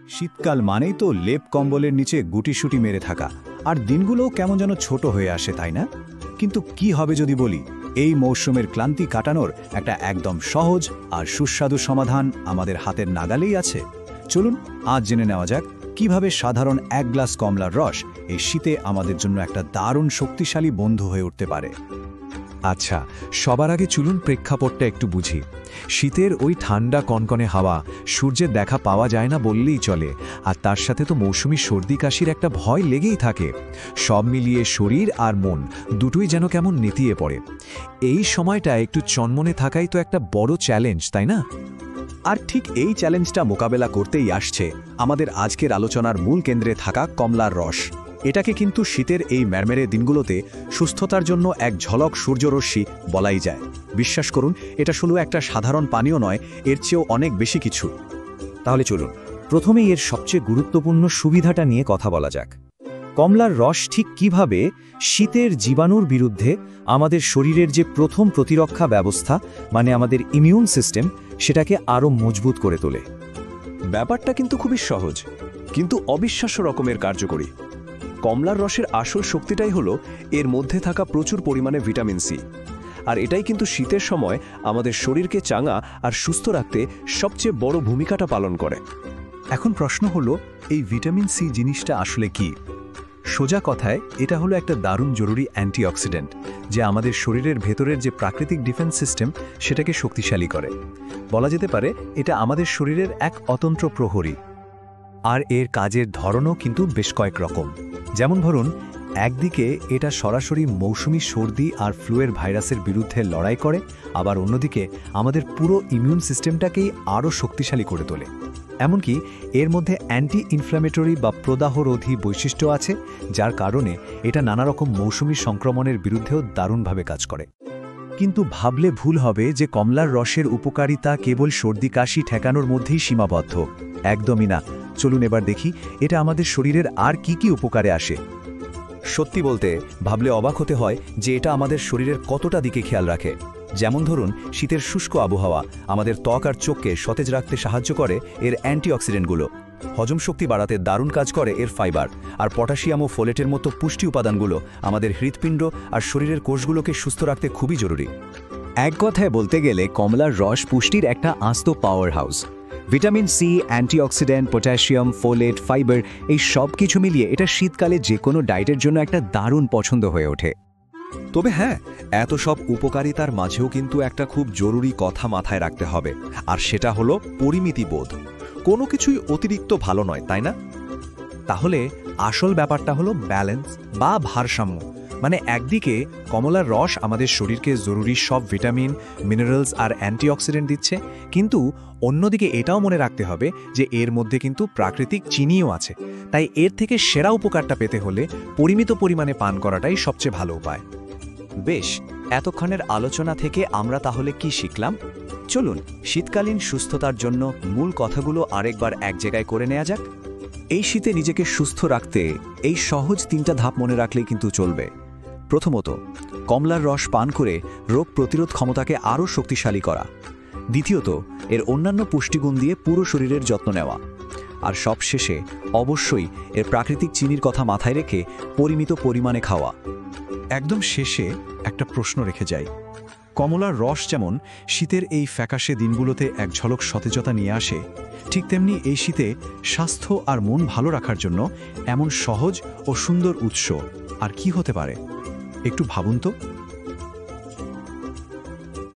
শীতকাল মানেই তো লেপ কম্বলের নিচে গুটিসুটি মেরে থাকা, আর দিনগুলোও কেমন যেন ছোট হয়ে আসে, তাই না? কিন্তু কি হবে যদি বলি, এই মৌসুমের ক্লান্তি কাটানোর একটা একদম সহজ আর সুস্বাদু সমাধান আমাদের হাতের নাগালেই আছে। চলুন আজ জেনে নেওয়া যাক কিভাবে সাধারণ এক গ্লাস কমলার রস এই শীতে আমাদের জন্য একটা দারুণ শক্তিশালী বন্ধু হয়ে উঠতে পারে। আচ্ছা, সবার আগে চলুন প্রেক্ষাপটটা একটু বুঝি। শীতের ওই ঠান্ডা কনকনে হাওয়া, সূর্যের দেখা পাওয়া যায় না বললেই চলে, আর তার সাথে তো মৌসুমি সর্দি কাশির একটা ভয় লেগেই থাকে। সব মিলিয়ে শরীর আর মন দুটোই যেন কেমন নেতিয়ে পড়ে। এই সময়টা একটু চনমনে থাকাই তো একটা বড় চ্যালেঞ্জ, তাই না? আর ঠিক এই চ্যালেঞ্জটা মোকাবেলা করতেই আসছে আমাদের আজকের আলোচনার মূল কেন্দ্রে থাকা কমলার রস। এটাকে কিন্তু শীতের এই ম্যারমেরে দিনগুলোতে সুস্থতার জন্য এক ঝলক সূর্যরশ্মি বলাই যায়। বিশ্বাস করুন, এটা শুধু একটা সাধারণ পানীয় নয়, এর চেয়েও অনেক বেশি কিছু। তাহলে চলুন প্রথমেই এর সবচেয়ে গুরুত্বপূর্ণ সুবিধাটা নিয়ে কথা বলা যাক। কমলার রস ঠিক কিভাবে শীতের জীবাণুর বিরুদ্ধে আমাদের শরীরের যে প্রথম প্রতিরক্ষা ব্যবস্থা, মানে আমাদের ইমিউন সিস্টেম, সেটাকে আরও মজবুত করে তোলে। ব্যাপারটা কিন্তু খুবই সহজ, কিন্তু অবিশ্বাস্য রকমের কার্যকরী। কমলার রসের আসল শক্তিটাই হলো এর মধ্যে থাকা প্রচুর পরিমাণে ভিটামিন সি, আর এটাই কিন্তু শীতের সময় আমাদের শরীরকে চাঙা আর সুস্থ রাখতে সবচেয়ে বড় ভূমিকাটা পালন করে। এখন প্রশ্ন হলো, এই ভিটামিন সি জিনিসটা আসলে কি? সোজা কথায় এটা হলো একটা দারুণ জরুরি অ্যান্টিঅক্সিডেন্ট, যে আমাদের শরীরের ভেতরের যে প্রাকৃতিক ডিফেন্স সিস্টেম সেটাকে শক্তিশালী করে। বলা যেতে পারে এটা আমাদের শরীরের এক অতন্ত্র প্রহরী। আর এর কাজের ধরনও কিন্তু বেশ কয়েক রকম। যেমন ধরুন, একদিকে এটা সরাসরি মৌসুমি সর্দি আর ফ্লুয়ের ভাইরাসের বিরুদ্ধে লড়াই করে, আবার অন্যদিকে আমাদের পুরো ইমিউন সিস্টেমটাকেই আরও শক্তিশালী করে তোলে। এমনকি এর মধ্যে অ্যান্টি ইনফ্ল্যামেটরি বা প্রদাহরোধী বৈশিষ্ট্য আছে, যার কারণে এটা নানা রকম মৌসুমি সংক্রমণের বিরুদ্ধেও দারুণভাবে কাজ করে। কিন্তু ভাবলে ভুল হবে যে কমলার রসের উপকারিতা কেবল সর্দি কাশি ঠেকানোর মধ্যেই সীমাবদ্ধ। একদমই না। চলুন এবার দেখি এটা আমাদের শরীরের আর কি কি উপকারে আসে। সত্যি বলতে ভাবলে অবাক হতে হয় যে এটা আমাদের শরীরের কতটা দিকে খেয়াল রাখে। যেমন ধরুন, শীতের শুষ্ক আবহাওয়া আমাদের ত্বক আর চোখকে সতেজ রাখতে সাহায্য করে এর অ্যান্টিঅক্সিডেন্টগুলো। হজম শক্তি বাড়াতে দারুণ কাজ করে এর ফাইবার, আর পটাশিয়াম ও ফোলেটের মতো পুষ্টি উপাদানগুলো আমাদের হৃৎপিণ্ড আর শরীরের কোষগুলোকে সুস্থ রাখতে খুবই জরুরি। এক কথায় বলতে গেলে কমলার রস পুষ্টির একটা আস্ত power house. Vitamin C, antioxidant, potassium, folate, fibre, এই সব কিছু মিলিয়ে এটা শীতকালে যে কোনো ডায়েটের জন্য একটা দারুণ পছন্দ হয়ে ওঠে। তবে হ্যাঁ, এত সব উপকারিতার মাঝেও কিন্তু একটা খুব জরুরি কথা মাথায় রাখতে হবে, আর সেটা হলো পরিমিতিবোধ। কোনো কিছুই অতিরিক্ত ভালো নয়, তাই না? তাহলে আসল ব্যাপারটা হলো ব্যালেন্স বা ভারসাম্য। মানে একদিকে কমলার রস আমাদের শরীরকে জরুরি সব ভিটামিন, মিনারেলস আর অ্যান্টিঅক্সিডেন্ট দিচ্ছে, কিন্তু অন্যদিকে এটাও মনে রাখতে হবে যে এর মধ্যে কিন্তু প্রাকৃতিক চিনিও আছে। তাই এর থেকে সেরা উপকারটা পেতে হলে পরিমিত পরিমাণে পান করাটাই সবচেয়ে ভালো উপায়। বেশ, এতক্ষণের আলোচনা থেকে আমরা তাহলে কি শিখলাম? চলুন শীতকালীন সুস্থতার জন্য মূল কথাগুলো আরেকবার এক জায়গায় করে নেওয়া যাক। এই শীতে নিজেকে সুস্থ রাখতে এই সহজ 3টা ধাপ মনে রাখলেই কিন্তু চলবে। প্রথমত, কমলার রস পান করে রোগ প্রতিরোধ ক্ষমতাকে আরও শক্তিশালী করা। দ্বিতীয়ত, এর অন্যান্য পুষ্টিগুণ দিয়ে পুরো শরীরের যত্ন নেওয়া। আর সবশেষে অবশ্যই এর প্রাকৃতিক চিনির কথা মাথায় রেখে পরিমিত পরিমাণে খাওয়া। একদম শেষে একটা প্রশ্ন রেখে যাই। কমলার রস যেমন শীতের এই ফ্যাকাশে দিনগুলোতে এক ঝলক সতেজতা নিয়ে আসে, ঠিক তেমনি এই শীতে স্বাস্থ্য আর মন ভালো রাখার জন্য এমন সহজ ও সুন্দর উৎস আর কি হতে পারে? একটু ভাবুন তো।